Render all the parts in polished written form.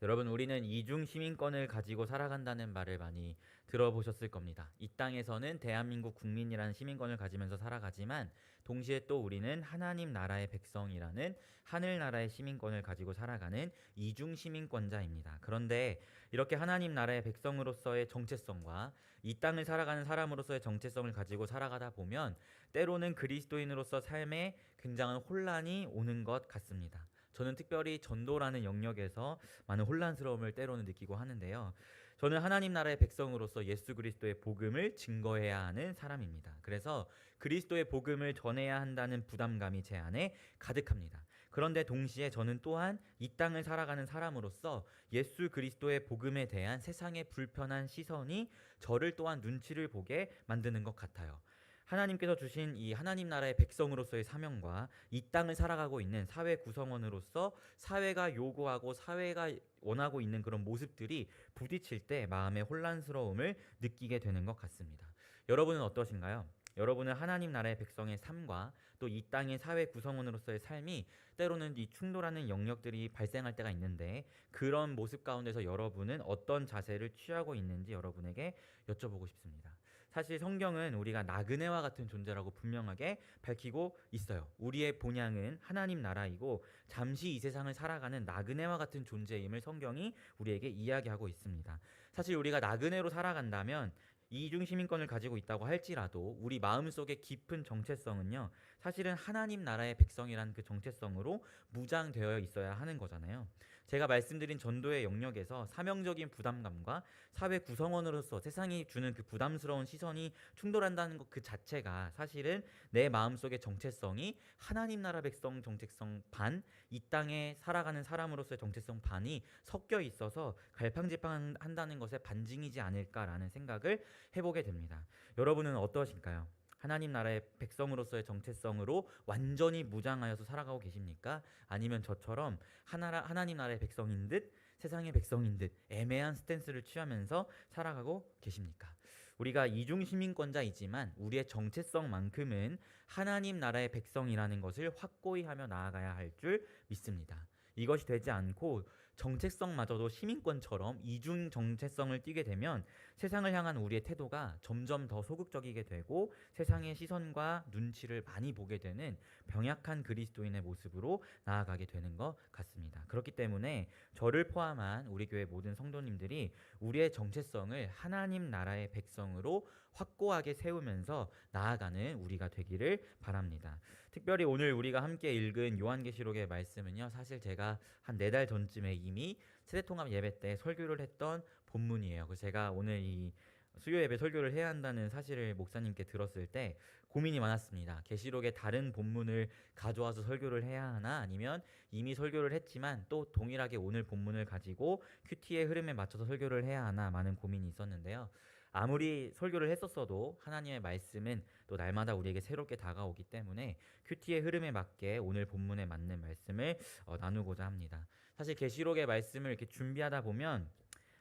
여러분, 우리는 이중 시민권을 가지고 살아간다는 말을 많이 들어보셨을 겁니다. 이 땅에서는 대한민국 국민이라는 시민권을 가지면서 살아가지만 동시에 또 우리는 하나님 나라의 백성이라는 하늘나라의 시민권을 가지고 살아가는 이중 시민권자입니다. 그런데 이렇게 하나님 나라의 백성으로서의 정체성과 이 땅을 살아가는 사람으로서의 정체성을 가지고 살아가다 보면 때로는 그리스도인으로서 삶에 굉장한 혼란이 오는 것 같습니다. 저는 특별히 전도라는 영역에서 많은 혼란스러움을 때로는 느끼고 하는데요. 저는 하나님 나라의 백성으로서 예수 그리스도의 복음을 증거해야 하는 사람입니다. 그래서 그리스도의 복음을 전해야 한다는 부담감이 제 안에 가득합니다. 그런데 동시에 저는 또한 이 땅을 살아가는 사람으로서 예수 그리스도의 복음에 대한 세상의 불편한 시선이 저를 또한 눈치를 보게 만드는 것 같아요. 하나님께서 주신 이 하나님 나라의 백성으로서의 사명과 이 땅을 살아가고 있는 사회 구성원으로서 사회가 요구하고 사회가 원하고 있는 그런 모습들이 부딪힐 때 마음의 혼란스러움을 느끼게 되는 것 같습니다. 여러분은 어떠신가요? 여러분은 하나님 나라의 백성의 삶과 또 이 땅의 사회 구성원으로서의 삶이 때로는 이 충돌하는 영역들이 발생할 때가 있는데 그런 모습 가운데서 여러분은 어떤 자세를 취하고 있는지 여러분에게 여쭤보고 싶습니다. 사실 성경은 우리가 나그네와 같은 존재라고 분명하게 밝히고 있어요. 우리의 본향은 하나님 나라이고 잠시 이 세상을 살아가는 나그네와 같은 존재임을 성경이 우리에게 이야기하고 있습니다. 사실 우리가 나그네로 살아간다면 이중 시민권을 가지고 있다고 할지라도 우리 마음속의 깊은 정체성은요, 사실은 하나님 나라의 백성이라는 그 정체성으로 무장되어 있어야 하는 거잖아요. 제가 말씀드린 전도의 영역에서 사명적인 부담감과 사회 구성원으로서 세상이 주는 그 부담스러운 시선이 충돌한다는 것 그 자체가 사실은 내 마음속의 정체성이 하나님 나라 백성 정체성 반, 이 땅에 살아가는 사람으로서의 정체성 반이 섞여 있어서 갈팡질팡한다는 것의 반증이지 않을까라는 생각을 해보게 됩니다. 여러분은 어떠신가요? 하나님 나라의 백성으로서의 정체성으로 완전히 무장하여서 살아가고 계십니까? 아니면 저처럼 하나님 나라의 백성인 듯 세상의 백성인 듯 애매한 스탠스를 취하면서 살아가고 계십니까? 우리가 이중 시민권자이지만 우리의 정체성만큼은 하나님 나라의 백성이라는 것을 확고히 하며 나아가야 할 줄 믿습니다. 이것이 되지 않고 정체성마저도 시민권처럼 이중 정체성을 띠게 되면 세상을 향한 우리의 태도가 점점 더 소극적이게 되고 세상의 시선과 눈치를 많이 보게 되는 병약한 그리스도인의 모습으로 나아가게 되는 것 같습니다. 그렇기 때문에 저를 포함한 우리 교회 모든 성도님들이 우리의 정체성을 하나님 나라의 백성으로 확고하게 세우면서 나아가는 우리가 되기를 바랍니다. 특별히 오늘 우리가 함께 읽은 요한계시록의 말씀은요, 사실 제가 한 4달 전쯤에 이미 세대통합 예배 때 설교를 했던 본문이에요. 그래서 제가 오늘 이 수요 예배 설교를 해야 한다는 사실을 목사님께 들었을 때 고민이 많았습니다. 계시록의 다른 본문을 가져와서 설교를 해야 하나, 아니면 이미 설교를 했지만 또 동일하게 오늘 본문을 가지고 큐티의 흐름에 맞춰서 설교를 해야 하나 많은 고민이 있었는데요. 아무리 설교를 했었어도 하나님의 말씀은 또 날마다 우리에게 새롭게 다가오기 때문에 큐티의 흐름에 맞게 오늘 본문에 맞는 말씀을 나누고자 합니다. 사실 계시록의 말씀을 이렇게 준비하다 보면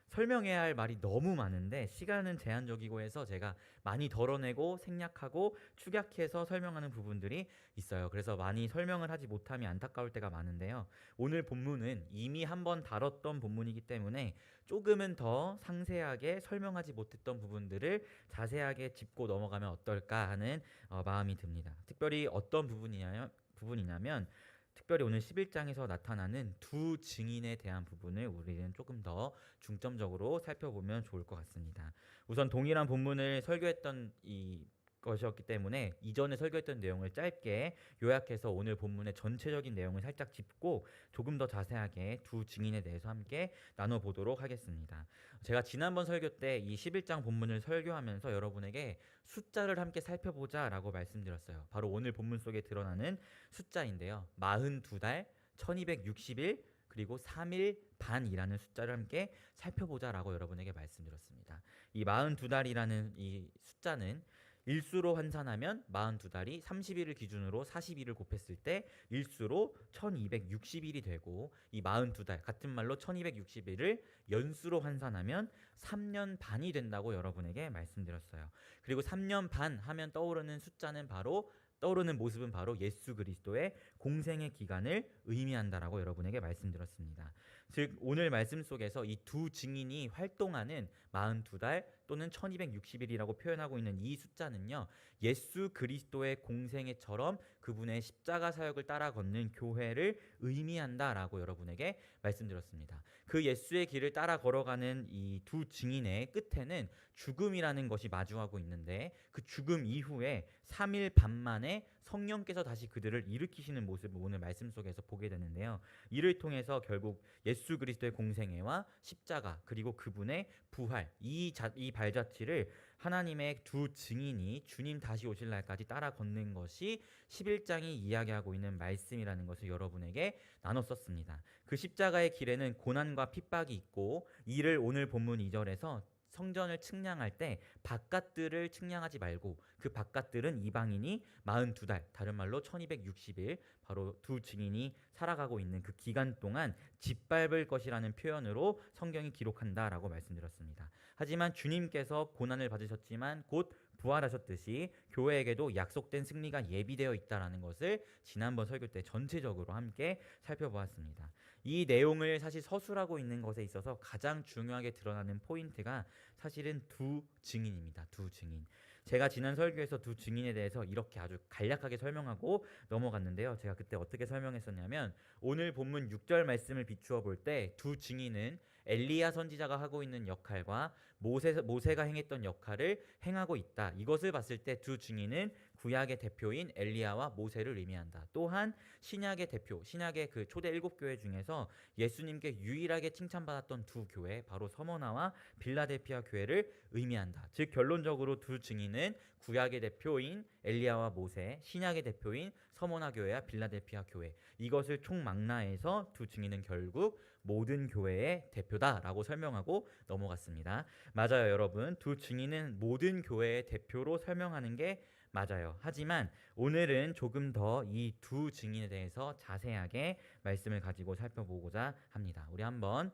설명해야 할 말이 너무 많은데 시간은 제한적이고 해서 제가 많이 덜어내고 생략하고 축약해서 설명하는 부분들이 있어요. 그래서 많이 설명을 하지 못함이 안타까울 때가 많은데요. 오늘 본문은 이미 한번 다뤘던 본문이기 때문에 조금은 더 상세하게 설명하지 못했던 부분들을 자세하게 짚고 넘어가면 어떨까 하는 마음이 듭니다. 특별히 어떤 부분이냐면 특별히 오늘 11장에서 나타나는 두 증인에 대한 부분을 우리는 조금 더 중점적으로 살펴보면 좋을 것 같습니다. 우선 동일한 본문을 설교했던 이 것이었기 때문에 이전에 설교했던 내용을 짧게 요약해서 오늘 본문의 전체적인 내용을 살짝 짚고 조금 더 자세하게 두 증인에 대해서 함께 나눠보도록 하겠습니다. 제가 지난번 설교 때 이 11장 본문을 설교하면서 여러분에게 숫자를 함께 살펴보자 라고 말씀드렸어요. 바로 오늘 본문 속에 드러나는 숫자인데요. 42달, 1260일, 그리고 3일 반이라는 숫자를 함께 살펴보자라고 여러분에게 말씀드렸습니다. 이 42달이라는 이 숫자는 일수로 환산하면 42달이 30일을 기준으로 40일을 곱했을 때 일수로 1260일이 되고, 이 42달 같은 말로 1260일을 연수로 환산하면 3년 반이 된다고 여러분에게 말씀드렸어요. 그리고 3년 반 하면 떠오르는 숫자는 바로 떠오르는 모습은 바로 예수 그리스도의 공생의 기간을 의미한다라고 여러분에게 말씀드렸습니다. 즉 오늘 말씀 속에서 이 두 증인이 활동하는 42달 또는 1260일이라고 표현하고 있는 이 숫자는요, 예수 그리스도의 공생애처럼 그분의 십자가 사역을 따라 걷는 교회를 의미한다라고 여러분에게 말씀드렸습니다. 그 예수의 길을 따라 걸어가는 이 두 증인의 끝에는 죽음이라는 것이 마주하고 있는데, 그 죽음 이후에 3일 반 만에 성령께서 다시 그들을 일으키시는 모습을 오늘 말씀 속에서 보게 되는데요. 이를 통해서 결국 예수 그리스도의 공생애와 십자가 그리고 그분의 부활, 이 발자취를 하나님의 두 증인이 주님 다시 오실 날까지 따라 걷는 것이 11장이 이야기하고 있는 말씀이라는 것을 여러분에게 나눴었습니다. 그 십자가의 길에는 고난과 핍박이 있고, 이를 오늘 본문 2절에서 성전을 측량할 때 바깥들을 측량하지 말고 그 바깥들은 이방인이 42달, 다른 말로 1260일, 바로 두 증인이 살아가고 있는 그 기간 동안 짓밟을 것이라는 표현으로 성경이 기록한다라고 말씀드렸습니다. 하지만 주님께서 고난을 받으셨지만 곧 부활하셨듯이 교회에게도 약속된 승리가 예비되어 있다라는 것을 지난번 설교 때 전체적으로 함께 살펴보았습니다. 이 내용을 사실 서술하고 있는 것에 있어서 가장 중요하게 드러나는 포인트가 사실은 두 증인입니다. 두 증인. 제가 지난 설교에서 두 증인에 대해서 이렇게 아주 간략하게 설명하고 넘어갔는데요. 제가 그때 어떻게 설명했었냐면, 오늘 본문 6절 말씀을 비추어 볼 때 두 증인은 엘리야 선지자가 하고 있는 역할과 모세가 행했던 역할을 행하고 있다. 이것을 봤을 때 두 증인은 구약의 대표인 엘리야와 모세를 의미한다. 또한 신약의 대표, 신약의 그 초대 7교회 중에서 예수님께 유일하게 칭찬받았던 두 교회, 바로 서머나와 빌라델피아 교회를 의미한다. 즉 결론적으로 두 증인은 구약의 대표인 엘리야와 모세, 신약의 대표인 서머나 교회와 빌라델피아 교회, 이것을 총망라해서 두 증인은 결국 모든 교회의 대표다라고 설명하고 넘어갔습니다. 맞아요, 여러분. 두 증인은 모든 교회의 대표로 설명하는 게 맞아요. 하지만 오늘은 조금 더 이 두 증인에 대해서 자세하게 말씀을 가지고 살펴보고자 합니다. 우리 한번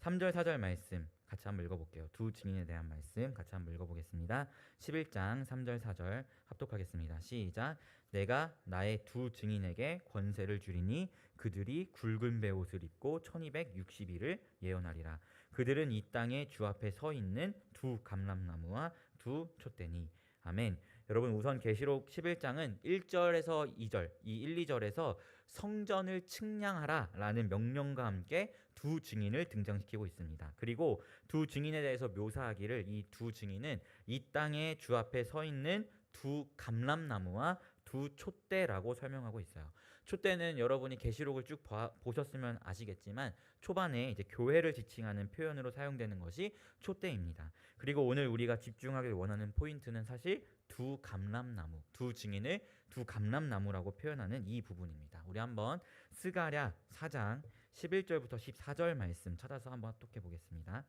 3절 4절 말씀 같이 한번 읽어볼게요. 두 증인에 대한 말씀 같이 한번 읽어보겠습니다. 11장 3절 4절 합독하겠습니다. 시작. 내가 나의 두 증인에게 권세를 주리니 그들이 굵은 베옷을 입고 1260일을 예언하리라. 그들은 이 땅에 주 앞에 서 있는 두 감람나무와 두 촛대니. 아멘. 여러분, 우선 계시록 11장은 1절에서 2절, 이 1, 2절에서 성전을 측량하라 라는 명령과 함께 두 증인을 등장시키고 있습니다. 그리고 두 증인에 대해서 묘사하기를 이 두 증인은 이 땅에 주 앞에 서 있는 두 감람나무와 두 촛대라고 설명하고 있어요. 촛대는 여러분이 계시록을 쭉 보셨으면 아시겠지만 초반에 이제 교회를 지칭하는 표현으로 사용되는 것이 촛대입니다. 그리고 오늘 우리가 집중하길 원하는 포인트는 사실 두 감람나무, 두 증인을 두 감람나무라고 표현하는 이 부분입니다. 우리 한번 스가랴 4장 11절부터 14절 말씀 찾아서 한번 합독해 보겠습니다.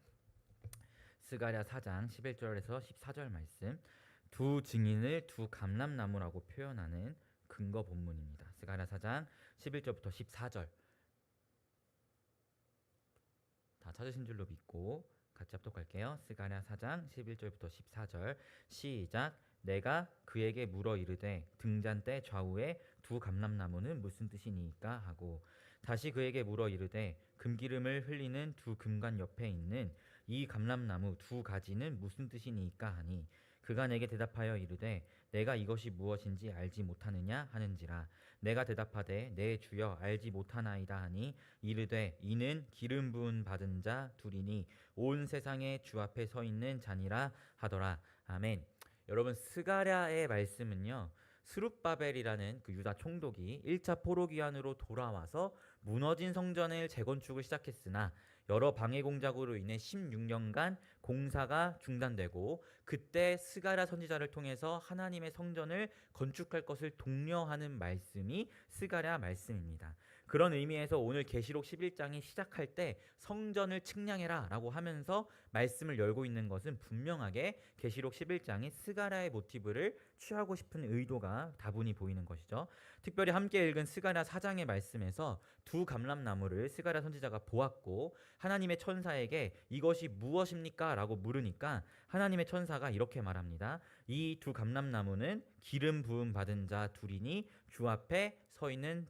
스가랴 4장 11절에서 14절 말씀, 두 증인을 두 감람나무라고 표현하는 근거 본문입니다. 스가랴 4장 11절부터 14절 다 찾으신 줄로 믿고 같이 합독할게요. 스가랴 4장 11절부터 14절 시작. 내가 그에게 물어 이르되 등잔대 좌우에 두 감람나무는 무슨 뜻이니까 하고, 다시 그에게 물어 이르되 금기름을 흘리는 두 금관 옆에 있는 이 감람나무 두 가지는 무슨 뜻이니까 하니, 그가 내게 대답하여 이르되 내가 이것이 무엇인지 알지 못하느냐 하는지라. 내가 대답하되 내 주여 알지 못하나이다 하니, 이르되 이는 기름 부은 받은 자 둘이니 온 세상에 주 앞에 서 있는 자니라 하더라. 아멘. 여러분, 스가랴의 말씀은요, 스룹바벨이라는 그 유다 총독이 1차 포로기환으로 돌아와서 무너진 성전을 재건축을 시작했으나 여러 방해 공작으로 인해 16년간 공사가 중단되고, 그때 스가랴 선지자를 통해서 하나님의 성전을 건축할 것을 독려하는 말씀이 스가랴 말씀입니다. 그런 의미에서 오늘 계시록 11장이 시작할 때 성전을 측량해라 라고 하면서 말씀을 열고 있는 것은 분명하게 계시록 11장이 스가랴의 모티브를 취하고 싶은 의도가 다분히 보이는 것이죠. 특별히 함께 읽은 스가랴 4장의 말씀에서 두 감람나무를 스가랴 선지자가 보았고 하나님의 천사에게 이것이 무엇입니까? 라고 물으니까 하나님의 천사가 이렇게 말합니다. 이 두 감람나무는 기름 부음 받은 자 둘이니 주 앞에 서 있는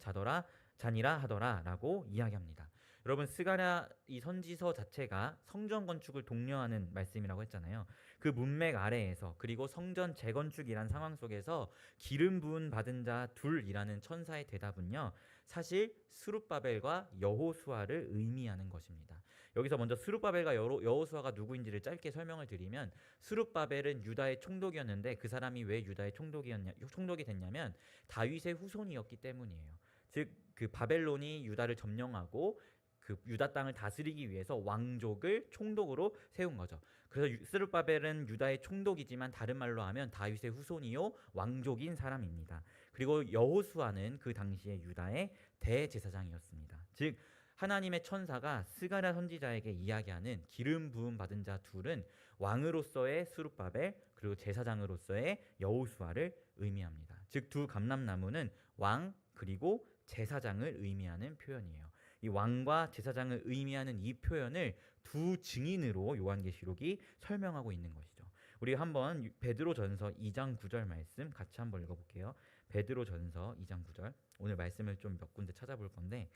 자니라 하더라 라고 이야기합니다. 여러분, 스가랴 이 선지서 자체가 성전 건축을 독려하는 말씀이라고 했잖아요. 그 문맥 아래에서 그리고 성전 재건축이란 상황 속에서 기름 부음 받은 자 둘이라는 천사의 대답은요, 사실 스룹바벨과 여호수아를 의미하는 것입니다. 여기서 먼저 스룹바벨과 여호수아가 누구인지를 짧게 설명을 드리면, 스룹바벨은 유다의 총독이었는데 그 사람이 왜 유다의 총독이 됐냐면 다윗의 후손이었기 때문이에요. 즉 그 바벨론이 유다를 점령하고 그 유다 땅을 다스리기 위해서 왕족을 총독으로 세운 거죠. 그래서 스룹바벨은 유다의 총독이지만 다른 말로 하면 다윗의 후손이요 왕족인 사람입니다. 그리고 여호수아는 그 당시에 유다의 대제사장이었습니다. 즉 하나님의 천사가 스가랴 선지자에게 이야기하는 기름 부음 받은 자 둘은 왕으로서의 스룹바벨 그리고 제사장으로서의 여호수아를 의미합니다. 즉 두 감람나무는 왕 그리고 제사장을 의미하는 표현이에요. 이 왕과 제사장을 의미하는 이 표현을 두 증인으로 요한계시록이 설명하고 있는 것이죠. 우리 한번 베드로전서 2장 9절 말씀 같이 한번 읽어볼게요. 베드로전서 2장 9절. 오늘 말씀을 좀 몇 군데 찾아볼 건데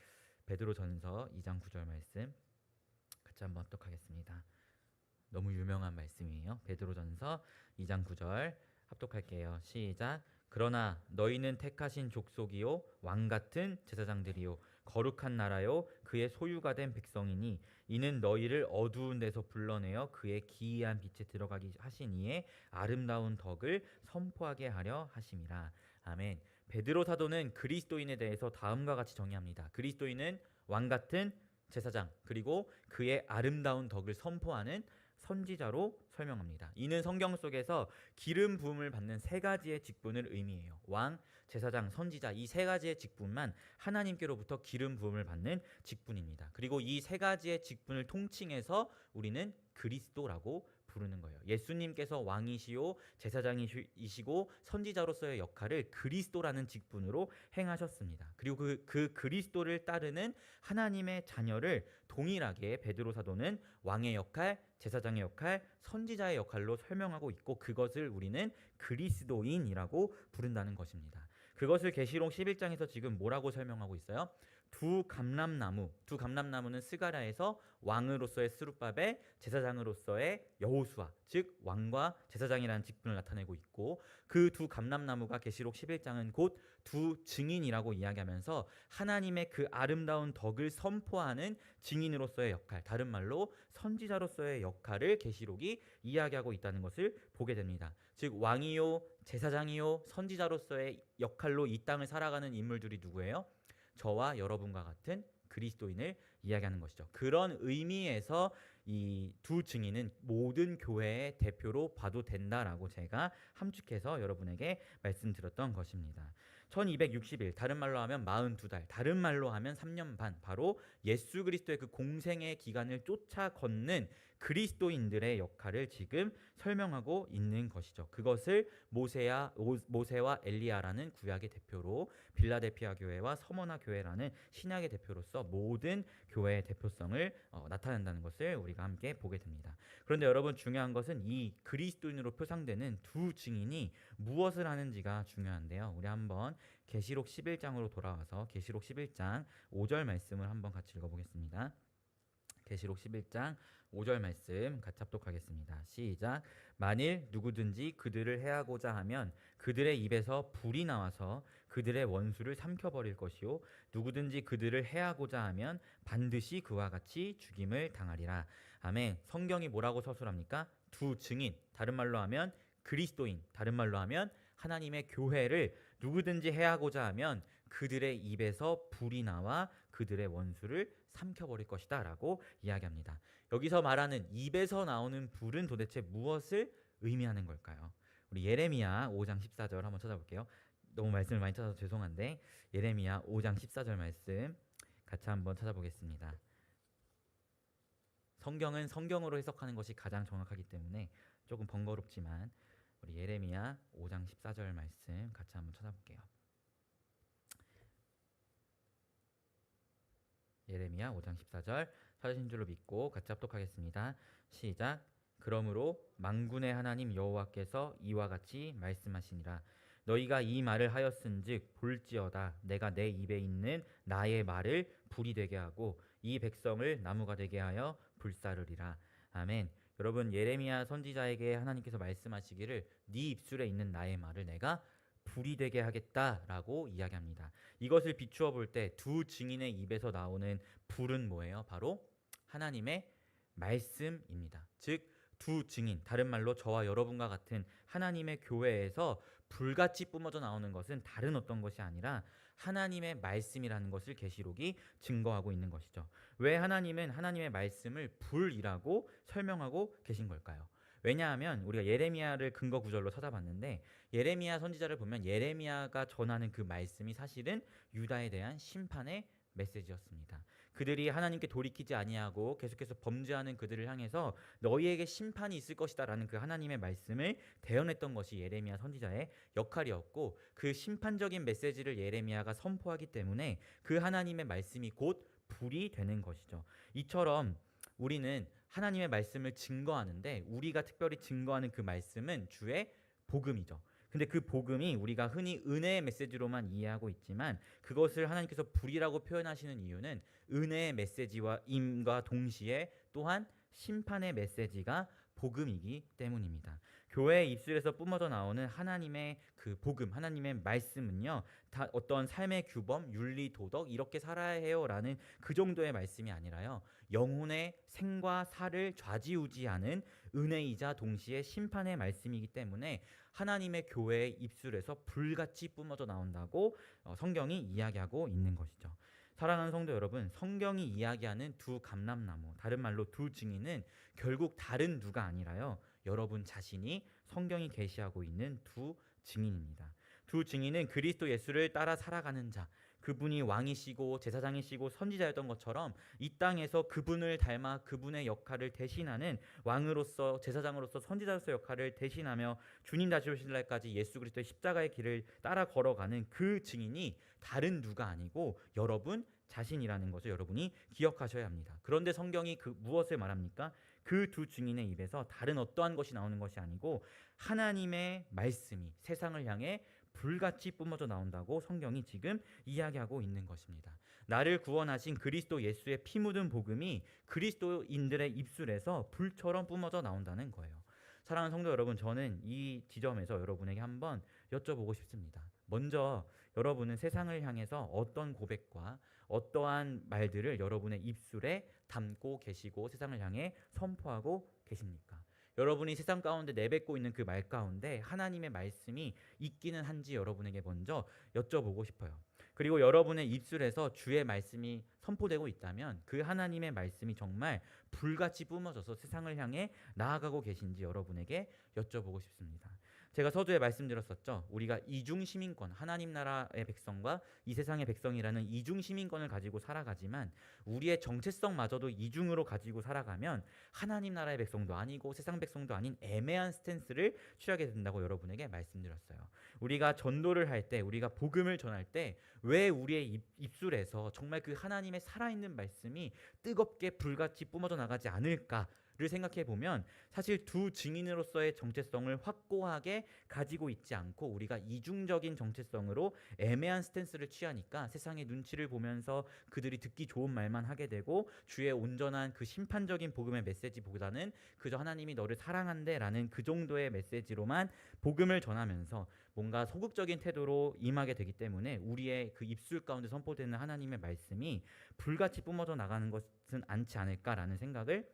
베드로전서 2장 9절 말씀 같이 한번 합독하겠습니다. 너무 유명한 말씀이에요. 베드로전서 2장 9절 합독할게요. 시작. 그러나 너희는 택하신 족속이요 왕같은 제사장들이요 거룩한 나라요 그의 소유가 된 백성이니 이는 너희를 어두운 데서 불러내어 그의 기이한 빛에 들어가게 하신 이의 아름다운 덕을 선포하게 하려 하심이라. 아멘. 베드로 사도는 그리스도인에 대해서 다음과 같이 정의합니다. 그리스도인은 왕같은 제사장 그리고 그의 아름다운 덕을 선포하는 선지자로 설명합니다. 이는 성경 속에서 기름 부음을 받는 세 가지의 직분을 의미해요. 왕, 제사장, 선지자 이 세 가지의 직분만 하나님께로부터 기름 부음을 받는 직분입니다. 그리고 이 세 가지의 직분을 통칭해서 우리는 그리스도라고 부르는 거예요. 예수님께서 왕이시요 제사장이시고 선지자로서의 역할을 그리스도라는 직분으로 행하셨습니다. 그리고 그 그리스도를 따르는 하나님의 자녀를 동일하게 베드로 사도는 왕의 역할, 제사장의 역할, 선지자의 역할로 설명하고 있고 그것을 우리는 그리스도인이라고 부른다는 것입니다. 그것을 계시록 11장에서 지금 뭐라고 설명하고 있어요? 두 감람나무는 스가랴에서 왕으로서의 스룹바벨, 제사장으로서의 여호수아, 즉 왕과 제사장이라는 직분을 나타내고 있고 그 두 감람나무가 계시록 11장은 곧 두 증인이라고 이야기하면서 하나님의 그 아름다운 덕을 선포하는 증인으로서의 역할, 다른 말로 선지자로서의 역할을 계시록이 이야기하고 있다는 것을 보게 됩니다. 즉 왕이요, 제사장이요, 선지자로서의 역할로 이 땅을 살아가는 인물들이 누구예요? 저와 여러분과 같은 그리스도인을 이야기하는 것이죠. 그런 의미에서 이 두 증인은 모든 교회의 대표로 봐도 된다라고 제가 함축해서 여러분에게 말씀드렸던 것입니다. 1260일, 다른 말로 하면 42달, 다른 말로 하면 3년 반, 바로 예수 그리스도의 그 공생의 기간을 쫓아 걷는 그리스도인들의 역할을 지금 설명하고 있는 것이죠. 그것을 모세와 엘리야라는 구약의 대표로, 빌라델피아 교회와 서머나 교회라는 신약의 대표로서 모든 교회의 대표성을 나타낸다는 것을 우리가 함께 보게 됩니다. 그런데 여러분, 중요한 것은 이 그리스도인으로 표상되는 두 증인이 무엇을 하는지가 중요한데요. 우리 한번 계시록 11장으로 돌아와서 계시록 11장 5절 말씀을 한번 같이 읽어보겠습니다. 계시록 11장 5절 말씀 같이 합독하겠습니다. 시작. 만일 누구든지 그들을 해하고자 하면 그들의 입에서 불이 나와서 그들의 원수를 삼켜버릴 것이요 누구든지 그들을 해하고자 하면 반드시 그와 같이 죽임을 당하리라. 아멘. 성경이 뭐라고 서술합니까? 두 증인, 다른 말로 하면 그리스도인, 다른 말로 하면 하나님의 교회를 누구든지 해하고자 하면 그들의 입에서 불이 나와 그들의 원수를 삼켜버릴 것이다 라고 이야기합니다. 여기서 말하는 입에서 나오는 불은 도대체 무엇을 의미하는 걸까요? 우리 예레미야 5장 14절 한번 찾아볼게요. 너무 말씀을 많이 찾아서 죄송한데 예레미야 5장 14절 말씀 같이 한번 찾아보겠습니다. 성경은 성경으로 해석하는 것이 가장 정확하기 때문에 조금 번거롭지만 우리 예레미야 5장 14절 말씀 같이 한번 찾아볼게요. 예레미야 5장 14절 찾으신 줄로 믿고 같이 합독하겠습니다. 시작. 그러므로 만군의 하나님 여호와께서 이와 같이 말씀하시니라. 너희가 이 말을 하였은즉 볼지어다 내가 내 입에 있는 나의 말을 불이 되게 하고 이 백성을 나무가 되게 하여 불사르리라. 아멘. 여러분, 예레미야 선지자에게 하나님께서 말씀하시기를 네 입술에 있는 나의 말을 내가 불이 되게 하겠다라고 이야기합니다. 이것을 비추어 볼 때 두 증인의 입에서 나오는 불은 뭐예요? 바로 하나님의 말씀입니다. 즉 두 증인, 다른 말로 저와 여러분과 같은 하나님의 교회에서 불같이 뿜어져 나오는 것은 다른 어떤 것이 아니라 하나님의 말씀이라는 것을 계시록이 증거하고 있는 것이죠. 왜 하나님은 하나님의 말씀을 불이라고 설명하고 계신 걸까요? 왜냐하면 우리가 예레미야를 근거 구절로 찾아봤는데 예레미야 선지자를 보면 예레미야가 전하는 그 말씀이 사실은 유다에 대한 심판의 메시지였습니다. 그들이 하나님께 돌이키지 아니하고 계속해서 범죄하는 그들을 향해서 너희에게 심판이 있을 것이다라는 그 하나님의 말씀을 대언했던 것이 예레미야 선지자의 역할이었고 그 심판적인 메시지를 예레미야가 선포하기 때문에 그 하나님의 말씀이 곧 불이 되는 것이죠. 이처럼 우리는 하나님의 말씀을 증거하는데 우리가 특별히 증거하는 그 말씀은 주의 복음이죠. 근데 그 복음이 우리가 흔히 은혜의 메시지로만 이해하고 있지만 그것을 하나님께서 불이라고 표현하시는 이유는 은혜의 메시지와 임과 동시에 또한 심판의 메시지가 복음이기 때문입니다. 교회의 입술에서 뿜어져 나오는 하나님의 그 복음, 하나님의 말씀은요, 다 어떤 삶의 규범, 윤리, 도덕 이렇게 살아야 해요라는 그 정도의 말씀이 아니라요, 영혼의 생과 사를 좌지우지하는 은혜이자 동시에 심판의 말씀이기 때문에 하나님의 교회의 입술에서 불같이 뿜어져 나온다고 성경이 이야기하고 있는 것이죠. 사랑하는 성도 여러분, 성경이 이야기하는 두 감람나무, 다른 말로 두 증인은 결국 다른 누가 아니라요, 여러분 자신이 성경이 계시하고 있는 두 증인입니다. 두 증인은 그리스도 예수를 따라 살아가는 자, 그분이 왕이시고 제사장이시고 선지자였던 것처럼 이 땅에서 그분을 닮아 그분의 역할을 대신하는 왕으로서 제사장으로서 선지자로서 역할을 대신하며 주님 다시 오실 날까지 예수 그리스도의 십자가의 길을 따라 걸어가는 그 증인이 다른 누가 아니고 여러분 자신이라는 것을 여러분이 기억하셔야 합니다. 그런데 성경이 그 무엇을 말합니까? 그 두 증인의 입에서 다른 어떠한 것이 나오는 것이 아니고 하나님의 말씀이 세상을 향해 불같이 뿜어져 나온다고 성경이 지금 이야기하고 있는 것입니다. 나를 구원하신 그리스도 예수의 피 묻은 복음이 그리스도인들의 입술에서 불처럼 뿜어져 나온다는 거예요. 사랑하는 성도 여러분, 저는 이 지점에서 여러분에게 한번 여쭤보고 싶습니다. 먼저 여러분은 세상을 향해서 어떤 고백과 어떠한 말들을 여러분의 입술에 담고 계시고 세상을 향해 선포하고 계십니까? 여러분이 세상 가운데 내뱉고 있는 그 말 가운데 하나님의 말씀이 있기는 한지 여러분에게 먼저 여쭤보고 싶어요. 그리고 여러분의 입술에서 주의 말씀이 선포되고 있다면 그 하나님의 말씀이 정말 불같이 뿜어져서 세상을 향해 나아가고 계신지 여러분에게 여쭤보고 싶습니다. 제가 서두에 말씀드렸었죠. 우리가 이중 시민권, 하나님 나라의 백성과 이 세상의 백성이라는 이중 시민권을 가지고 살아가지만 우리의 정체성마저도 이중으로 가지고 살아가면 하나님 나라의 백성도 아니고 세상 백성도 아닌 애매한 스탠스를 취하게 된다고 여러분에게 말씀드렸어요. 우리가 전도를 할 때, 우리가 복음을 전할 때 왜 우리의 입술에서 정말 그 하나님의 살아있는 말씀이 뜨겁게 불같이 뿜어져 나가지 않을까? 를 생각해 보면 사실 두 증인으로서의 정체성을 확고하게 가지고 있지 않고 우리가 이중적인 정체성으로 애매한 스탠스를 취하니까 세상의 눈치를 보면서 그들이 듣기 좋은 말만 하게 되고 주의 온전한 그 심판적인 복음의 메시지보다는 그저 하나님이 너를 사랑한대라는 그 정도의 메시지로만 복음을 전하면서 뭔가 소극적인 태도로 임하게 되기 때문에 우리의 그 입술 가운데 선포되는 하나님의 말씀이 불같이 뿜어져 나가는 것은 않지 않을까라는 생각을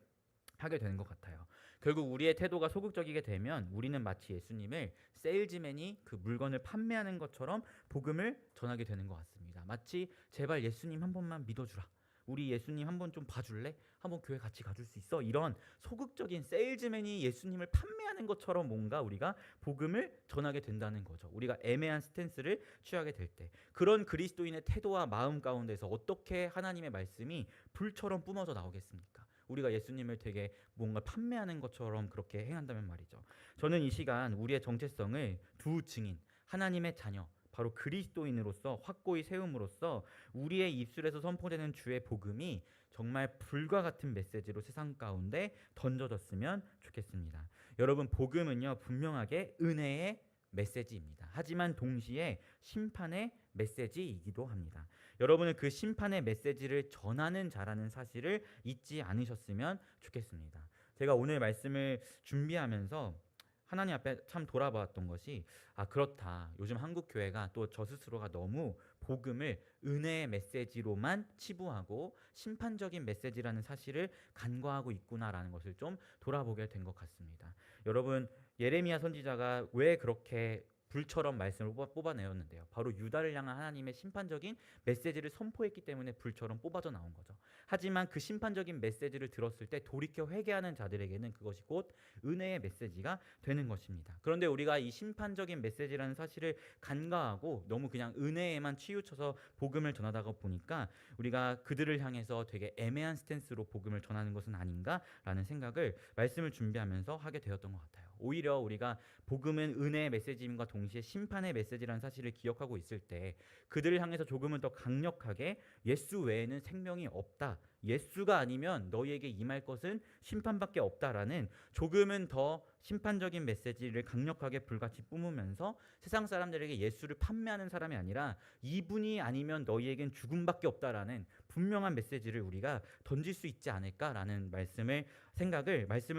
하게 되는 것 같아요. 결국 우리의 태도가 소극적이게 되면 우리는 마치 예수님을 세일즈맨이 그 물건을 판매하는 것처럼 복음을 전하게 되는 것 같습니다. 마치 제발 예수님 한 번만 믿어주라, 우리 예수님 한번 좀 봐줄래? 한번 교회 같이 가줄 수 있어? 이런 소극적인 세일즈맨이 예수님을 판매하는 것처럼 뭔가 우리가 복음을 전하게 된다는 거죠. 우리가 애매한 스탠스를 취하게 될 때, 그런 그리스도인의 태도와 마음 가운데서 어떻게 하나님의 말씀이 불처럼 뿜어져 나오겠습니까? 우리가 예수님을 되게 뭔가 판매하는 것처럼 그렇게 행한다면 말이죠. 저는 이 시간 우리의 정체성을 두 증인, 하나님의 자녀, 바로 그리스도인으로서 확고히 세움으로써 우리의 입술에서 선포되는 주의 복음이 정말 불과 같은 메시지로 세상 가운데 던져졌으면 좋겠습니다. 여러분, 복음은요 분명하게 은혜의 메시지입니다. 하지만 동시에 심판의 메시지이기도 합니다. 여러분은 그 심판의 메시지를 전하는 자라는 사실을 잊지 않으셨으면 좋겠습니다. 제가 오늘 말씀을 준비하면서 하나님 앞에 참 돌아보았던 것이, 그렇다, 요즘 한국 교회가 또 저 스스로가 너무 복음을 은혜의 메시지로만 치부하고 심판적인 메시지라는 사실을 간과하고 있구나라는 것을 좀 돌아보게 된 것 같습니다. 여러분, 예레미야 선지자가 왜 그렇게 불처럼 말씀을 뽑아내었는데요. 바로 유다를 향한 하나님의 심판적인 메시지를 선포했기 때문에 불처럼 뽑아져 나온 거죠. 하지만 그 심판적인 메시지를 들었을 때 돌이켜 회개하는 자들에게는 그것이 곧 은혜의 메시지가 되는 것입니다. 그런데 우리가 이 심판적인 메시지라는 사실을 간과하고 너무 그냥 은혜에만 치우쳐서 복음을 전하다가 보니까 우리가 그들을 향해서 되게 애매한 스탠스로 복음을 전하는 것은 아닌가라는 생각을 말씀을 준비하면서 하게 되었던 것 같아요. 오히려 우리가 복음은 은혜의 메시지임과 동시에 심판의 메시지라는 사실을 기억하고 있을 때 그들을 향해서 조금은 더 강력하게 예수 외에는 생명이 없다, 예수가 아니면 너희에게 임할 것은 심판밖에 없다라는 조금은 더 심판적인 메시지를 강력하게 불같이 뿜으면서 세상 사람들에게 예수를 판매하는 사람이 아니라 이분이 아니면 너희에겐 죽음밖에 없다라는 분명한 메시지를 우리가 던질 수 있지 않을까라는 말씀을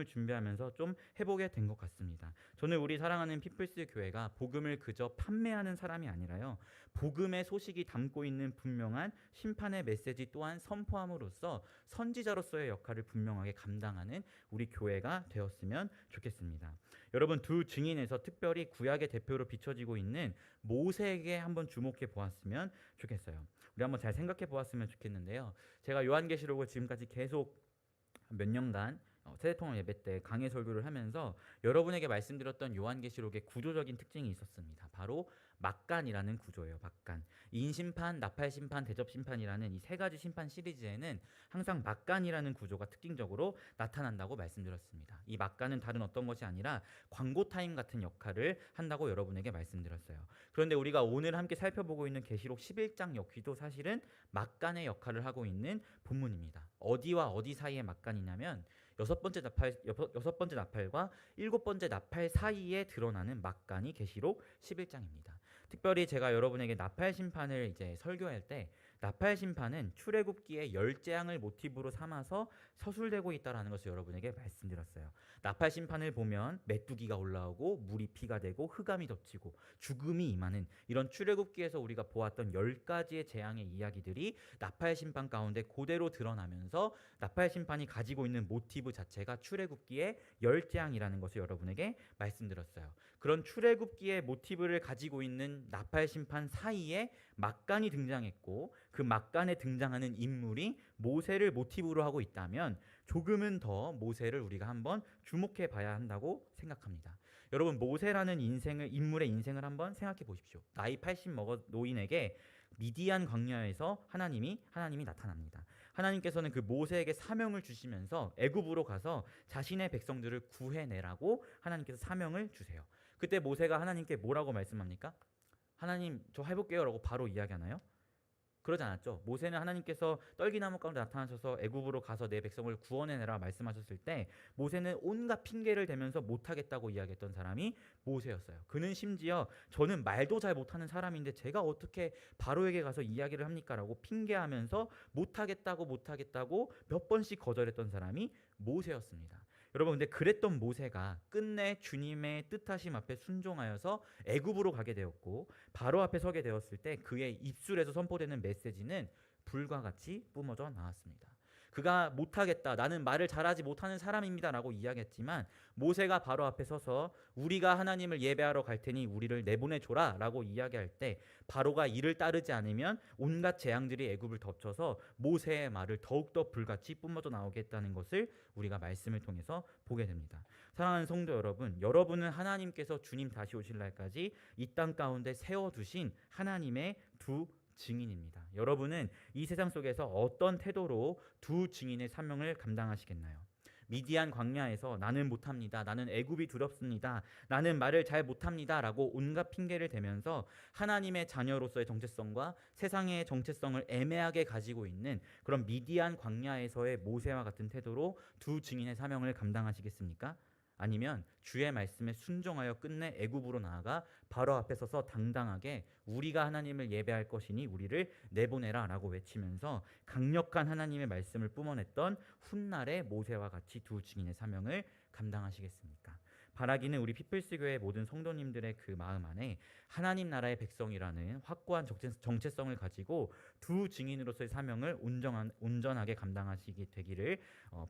준비하면서 좀 해보게 된 것 같습니다. 저는 우리 사랑하는 피플스 교회가 복음을 그저 판매하는 사람이 아니라요, 복음의 소식이 담고 있는 분명한 심판의 메시지 또한 선포함으로써 선지자로서의 역할을 분명하게 감당하는 우리 교회가 되었으면 좋겠습니다. 여러분, 두 증인에서 특별히 구약의 대표로 비춰지고 있는 모세에게 한번 주목해 보았으면 좋겠어요. 우리 한번 잘 생각해 보았으면 좋겠는데요. 제가 요한계시록을 지금까지 계속 몇 년간 세대통합 예배 때 강해 설교를 하면서 여러분에게 말씀드렸던 요한계시록의 구조적인 특징이 있었습니다. 바로 막간이라는 구조예요. 막간. 인심판, 나팔심판, 대접심판이라는 이 세 가지 심판 시리즈에는 항상 막간이라는 구조가 특징적으로 나타난다고 말씀드렸습니다. 이 막간은 다른 어떤 것이 아니라 광고 타임 같은 역할을 한다고 여러분에게 말씀드렸어요. 그런데 우리가 오늘 함께 살펴보고 있는 계시록 11장 역시도 사실은 막간의 역할을 하고 있는 본문입니다. 어디와 어디 사이의 막간이냐면 여섯 번째 나팔과 일곱 번째 나팔 사이에 드러나는 막간이 계시록 11장입니다. 특별히 제가 여러분에게 나팔 심판을 이제 설교할 때 나팔 심판은 출애굽기의 열 재앙을 모티브로 삼아서 서술되고 있다라는 것을 여러분에게 말씀드렸어요. 나팔 심판을 보면 메뚜기가 올라오고 물이 피가 되고 흑암이 덮치고 죽음이 임하는 이런 출애굽기에서 우리가 보았던 10가지의 재앙의 이야기들이 나팔 심판 가운데 그대로 드러나면서 나팔 심판이 가지고 있는 모티브 자체가 출애굽기의 열 재앙이라는 것을 여러분에게 말씀드렸어요. 그런 출애굽기의 모티브를 가지고 있는 나팔 심판 사이에 막간이 등장했고 그 막간에 등장하는 인물이 모세를 모티브로 하고 있다면 조금은 더 모세를 우리가 한번 주목해 봐야 한다고 생각합니다. 여러분, 모세라는 인물의 인생을 한번 생각해 보십시오. 나이 80 먹은 노인에게 미디안 광야에서 하나님이 나타납니다. 하나님께서는 그 모세에게 사명을 주시면서 애굽으로 가서 자신의 백성들을 구해내라고 하나님께서 사명을 주세요. 그때 모세가 하나님께 뭐라고 말씀합니까? 하나님, 저 해볼게요 라고 바로 이야기하나요? 그러지 않았죠. 모세는 하나님께서 떨기나무 가운데 나타나셔서 애굽으로 가서 내 백성을 구원해내라 말씀하셨을 때 모세는 온갖 핑계를 대면서 못하겠다고 이야기했던 사람이 모세였어요. 그는 심지어 저는 말도 잘 못하는 사람인데 제가 어떻게 바로에게 가서 이야기를 합니까? 라고 핑계하면서 못하겠다고 몇 번씩 거절했던 사람이 모세였습니다. 여러분, 근데 그랬던 모세가 끝내 주님의 뜻하심 앞에 순종하여서 애굽으로 가게 되었고 바로 앞에 서게 되었을 때 그의 입술에서 선포되는 메시지는 불과 같이 뿜어져 나왔습니다. 그가 못하겠다, 나는 말을 잘하지 못하는 사람입니다라고 이야기했지만 모세가 바로 앞에 서서 우리가 하나님을 예배하러 갈 테니 우리를 내보내줘라 라고 이야기할 때 바로가 이를 따르지 않으면 온갖 재앙들이 애굽을 덮쳐서 모세의 말을 더욱더 불같이 뿜어져 나오게 했다는 것을 우리가 말씀을 통해서 보게 됩니다. 사랑하는 성도 여러분, 여러분은 하나님께서 주님 다시 오실 날까지 이 땅 가운데 세워두신 하나님의 두 증인입니다. 여러분은 이 세상 속에서 어떤 태도로 두 증인의 사명을 감당하시겠나요? 미디안 광야에서 나는 못합니다, 나는 애굽이 두렵습니다, 나는 말을 잘 못합니다 라고 온갖 핑계를 대면서 하나님의 자녀로서의 정체성과 세상의 정체성을 애매하게 가지고 있는 그런 미디안 광야에서의 모세와 같은 태도로 두 증인의 사명을 감당하시겠습니까? 아니면 주의 말씀에 순종하여 끝내 애굽으로 나아가 바로 앞에 서서 당당하게 우리가 하나님을 예배할 것이니 우리를 내보내라 라고 외치면서 강력한 하나님의 말씀을 뿜어냈던 훗날의 모세와 같이 두 증인의 사명을 감당하시겠습니까? 바라기는 우리 피플스 교회 모든 성도님들의 그 마음 안에 하나님 나라의 백성이라는 확고한 정체성을 가지고 두 증인으로서의 사명을 온전하게 감당하시게 되기를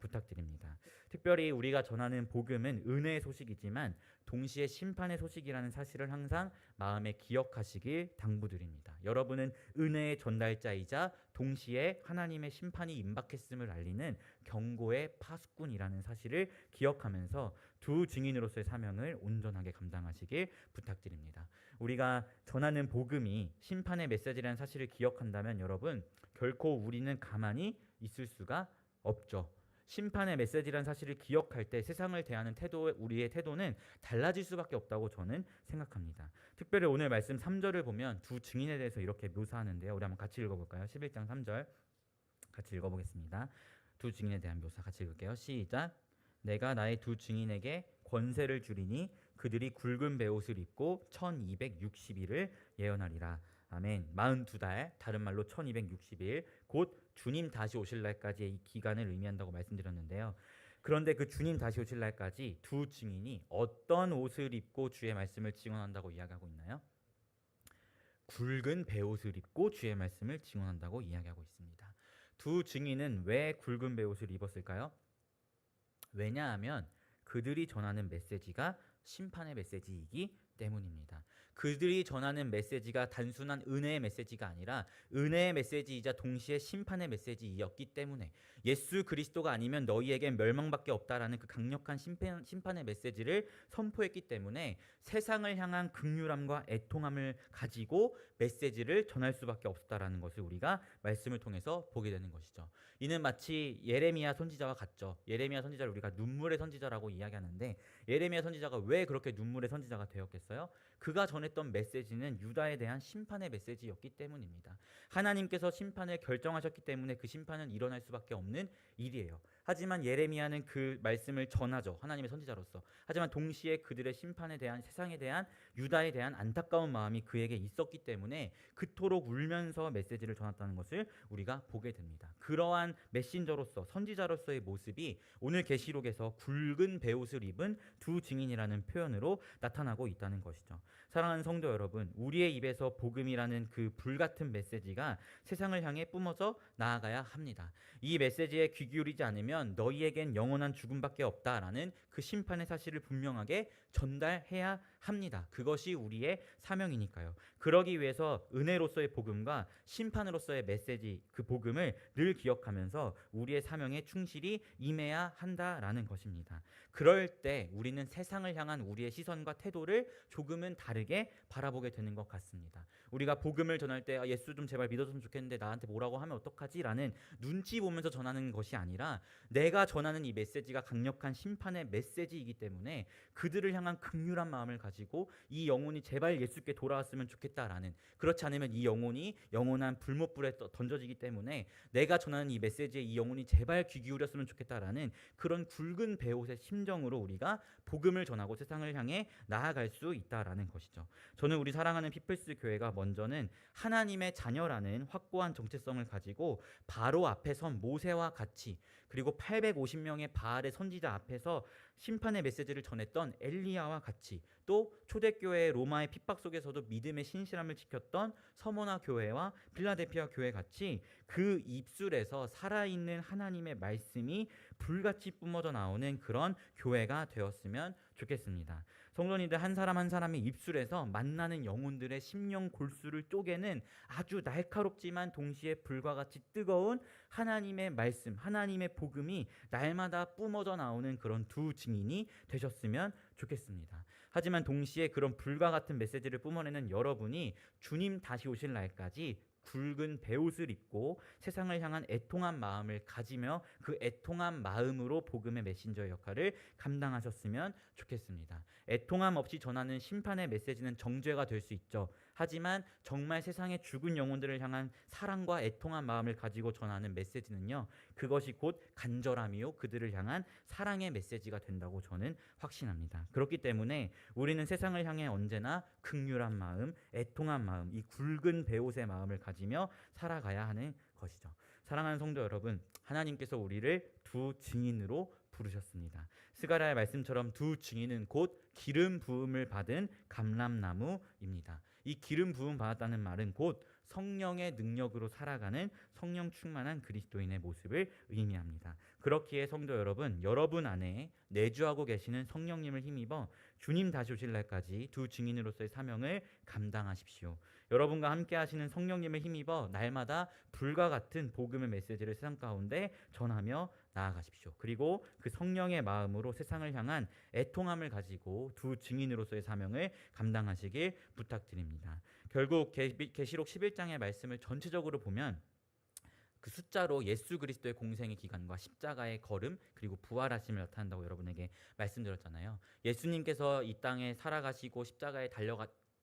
부탁드립니다. 특별히 우리가 전하는 복음은 은혜의 소식이지만 동시에 심판의 소식이라는 사실을 항상 마음에 기억하시길 당부드립니다. 여러분은 은혜의 전달자이자 동시에 하나님의 심판이 임박했음을 알리는 경고의 파수꾼이라는 사실을 기억하면서 두 증인으로서의 사명을 온전하게 감당하시길 부탁드립니다. 우리가 전하는 복음이 심판의 메시지라는 사실을 기억한다면 여러분, 결코 우리는 가만히 있을 수가 없죠. 심판의 메시지라는 사실을 기억할 때 세상을 대하는 우리의 태도는 달라질 수밖에 없다고 저는 생각합니다. 특별히 오늘 말씀 3절을 보면 두 증인에 대해서 이렇게 묘사하는데요. 우리 한번 같이 읽어볼까요? 11장 3절 같이 읽어보겠습니다. 두 증인에 대한 묘사 같이 읽을게요. 시작. 내가 나의 두 증인에게 권세를 주리니 그들이 굵은 베옷을 입고 1260일을 예언하리라. 아멘. 42달, 다른 말로 1260일, 곧 주님 다시 오실 날까지의 이 기간을 의미한다고 말씀드렸는데요. 그런데 그 주님 다시 오실 날까지 두 증인이 어떤 옷을 입고 주의 말씀을 증언한다고 이야기하고 있나요? 굵은 베옷을 입고 주의 말씀을 증언한다고 이야기하고 있습니다. 두 증인은 왜 굵은 베옷을 입었을까요? 왜냐하면 그들이 전하는 메시지가 심판의 메시지이기 때문입니다. 그들이 전하는 메시지가 단순한 은혜의 메시지가 아니라 은혜의 메시지이자 동시에 심판의 메시지이었기 때문에 예수 그리스도가 아니면 너희에겐 멸망밖에 없다라는 그 강력한 심판의 메시지를 선포했기 때문에 세상을 향한 긍휼함과 애통함을 가지고 메시지를 전할 수밖에 없었다라는 것을 우리가 말씀을 통해서 보게 되는 것이죠. 이는 마치 예레미야 선지자와 같죠. 예레미야 선지자를 우리가 눈물의 선지자라고 이야기하는데 예레미야 선지자가 왜 그렇게 눈물의 선지자가 되었겠어요? 그가 전했던 메시지는 유다에 대한 심판의 메시지였기 때문입니다. 하나님께서 심판을 결정하셨기 때문에 그 심판은 일어날 수밖에 없는 일이에요. 하지만 예레미야는 그 말씀을 전하죠. 하나님의 선지자로서. 하지만 동시에 그들의 심판에 대한, 세상에 대한, 유다에 대한 안타까운 마음이 그에게 있었기 때문에 그토록 울면서 메시지를 전했다는 것을 우리가 보게 됩니다. 그러한 메신저로서, 선지자로서의 모습이 오늘 계시록에서 굵은 베옷을 입은 두 증인이라는 표현으로 나타나고 있다는 것이죠. 사랑하는 성도 여러분, 우리의 입에서 복음이라는 그 불같은 메시지가 세상을 향해 뿜어져 나아가야 합니다. 이 메시지에 귀 기울이지 않으면 너희에겐 영원한 죽음밖에 없다라는 그 심판의 사실을 분명하게 전달해야 합니다. 그것이 우리의 사명이니까요. 그러기 위해서 은혜로서의 복음과 심판으로서의 메시지, 그 복음을 늘 기억하면서 우리의 사명에 충실히 임해야 한다라는 것입니다. 그럴 때 우리는 세상을 향한 우리의 시선과 태도를 조금은 다르게 바라보게 되는 것 같습니다. 우리가 복음을 전할 때 예수 좀 제발 믿어줬으면 좋겠는데 나한테 뭐라고 하면 어떡하지? 라는 눈치 보면서 전하는 것이 아니라 내가 전하는 이 메시지가 강력한 심판의 메시지이기 때문에 그들을 향한 긍휼한 마음을 가지고 이 영혼이 제발 예수께 돌아왔으면 좋겠다라는, 그렇지 않으면 이 영혼이 영원한 불못불에 던져지기 때문에 내가 전하는 이 메시지에 이 영혼이 제발 귀 기울였으면 좋겠다라는 그런 굵은 베옷의 심정으로 우리가 복음을 전하고 세상을 향해 나아갈 수 있다라는 것이죠. 저는 우리 사랑하는 피플스 교회가 먼저는 하나님의 자녀라는 확고한 정체성을 가지고 바로 앞에 선 모세와 같이 그리고 850명의 바알의 선지자 앞에서 심판의 메시지를 전했던 엘리야와 같이, 또 초대교회 로마의 핍박 속에서도 믿음의 신실함을 지켰던 서머나 교회와 필라델피아 교회 같이 그 입술에서 살아있는 하나님의 말씀이 불같이 뿜어져 나오는 그런 교회가 되었으면 좋겠습니다. 성도님들, 한 사람 한 사람의 입술에서 만나는 영혼들의 심령 골수를 쪼개는 아주 날카롭지만 동시에 불과 같이 뜨거운 하나님의 말씀, 하나님의 복음이 날마다 뿜어져 나오는 그런 두 증인이 되셨으면 좋겠습니다. 하지만 동시에 그런 불과 같은 메시지를 뿜어내는 여러분이 주님 다시 오실 날까지 굵은 베옷을 입고 세상을 향한 애통한 마음을 가지며 그 애통한 마음으로 복음의 메신저 역할을 감당하셨으면 좋겠습니다. 애통함 없이 전하는 심판의 메시지는 정죄가 될 수 있죠. 하지만 정말 세상의 죽은 영혼들을 향한 사랑과 애통한 마음을 가지고 전하는 메시지는요, 그것이 곧 간절함이요 그들을 향한 사랑의 메시지가 된다고 저는 확신합니다. 그렇기 때문에 우리는 세상을 향해 언제나 긍휼한 마음, 애통한 마음, 이 굵은 베옷의 마음을 가지며 살아가야 하는 것이죠. 사랑하는 성도 여러분, 하나님께서 우리를 두 증인으로 부르셨습니다. 스가랴의 말씀처럼 두 증인은 곧 기름 부음을 받은 감람나무입니다. 이 기름 부음 받았다는 말은 곧 성령의 능력으로 살아가는 성령 충만한 그리스도인의 모습을 의미합니다. 그렇기에 성도 여러분, 여러분 안에 내주하고 계시는 성령님을 힘입어 주님 다시 오실 날까지 두 증인으로서의 사명을 감당하십시오. 여러분과 함께 하시는 성령님을 힘입어 날마다 불과 같은 복음의 메시지를 세상 가운데 전하며 나아가십시오. 그리고 그 성령의 마음으로 세상을 향한 애통함을 가지고 두 증인으로서의 사명을 감당하시길 부탁드립니다. 결국 계시록 11장의 말씀을 전체적으로 보면 그 숫자로 예수 그리스도의 공생의 기간과 십자가의 걸음 그리고 부활하심을 나타난다고 여러분에게 말씀드렸잖아요. 예수님께서 이 땅에 살아가시고 십자가에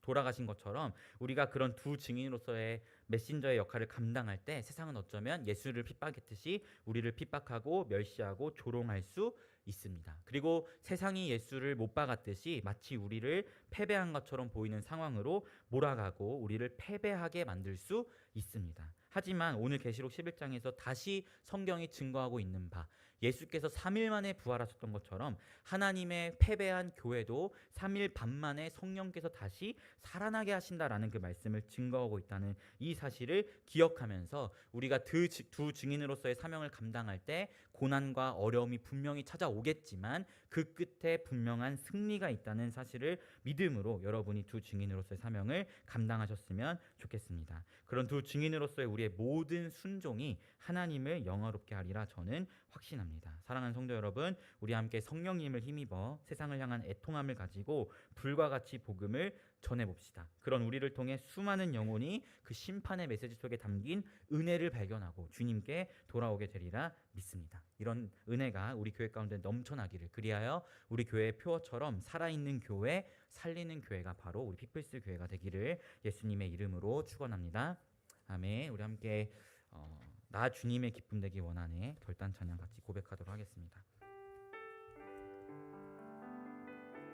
돌아가신 것처럼 우리가 그런 두 증인으로서의 메신저의 역할을 감당할 때 세상은 어쩌면 예수를 핍박했듯이 우리를 핍박하고 멸시하고 조롱할 수 있습니다. 그리고 세상이 예수를 못 박았듯이 마치 우리를 패배한 것처럼 보이는 상황으로 몰아가고 우리를 패배하게 만들 수 있습니다. 하지만 오늘 계시록 11장에서 다시 성경이 증거하고 있는 바, 예수께서 3일 만에 부활하셨던 것처럼 하나님의 패배한 교회도 3일 반 만에 성령께서 다시 살아나게 하신다라는 그 말씀을 증거하고 있다는 이 사실을 기억하면서 우리가 두 증인으로서의 사명을 감당할 때 고난과 어려움이 분명히 찾아오겠지만 그 끝에 분명한 승리가 있다는 사실을 믿음으로 여러분이 두 증인으로서의 사명을 감당하셨으면 좋겠습니다. 그런 두 증인으로서의 우리의 모든 순종이 하나님을 영화롭게 하리라 저는 확신합니다. 사랑하는 성도 여러분, 우리 함께 성령님을 힘입어 세상을 향한 애통함을 가지고 불과 같이 복음을 전해봅시다. 그런 우리를 통해 수많은 영혼이 그 심판의 메시지 속에 담긴 은혜를 발견하고 주님께 돌아오게 되리라 믿습니다. 이런 은혜가 우리 교회 가운데 넘쳐나기를, 그리하여 우리 교회의 표어처럼 살아있는 교회, 살리는 교회가 바로 우리 피플스 교회가 되기를 예수님의 이름으로 축원합니다. 아멘. 우리 함께 나 주님의 기쁨 되기 원하네 결단 찬양 같이 고백하도록 하겠습니다.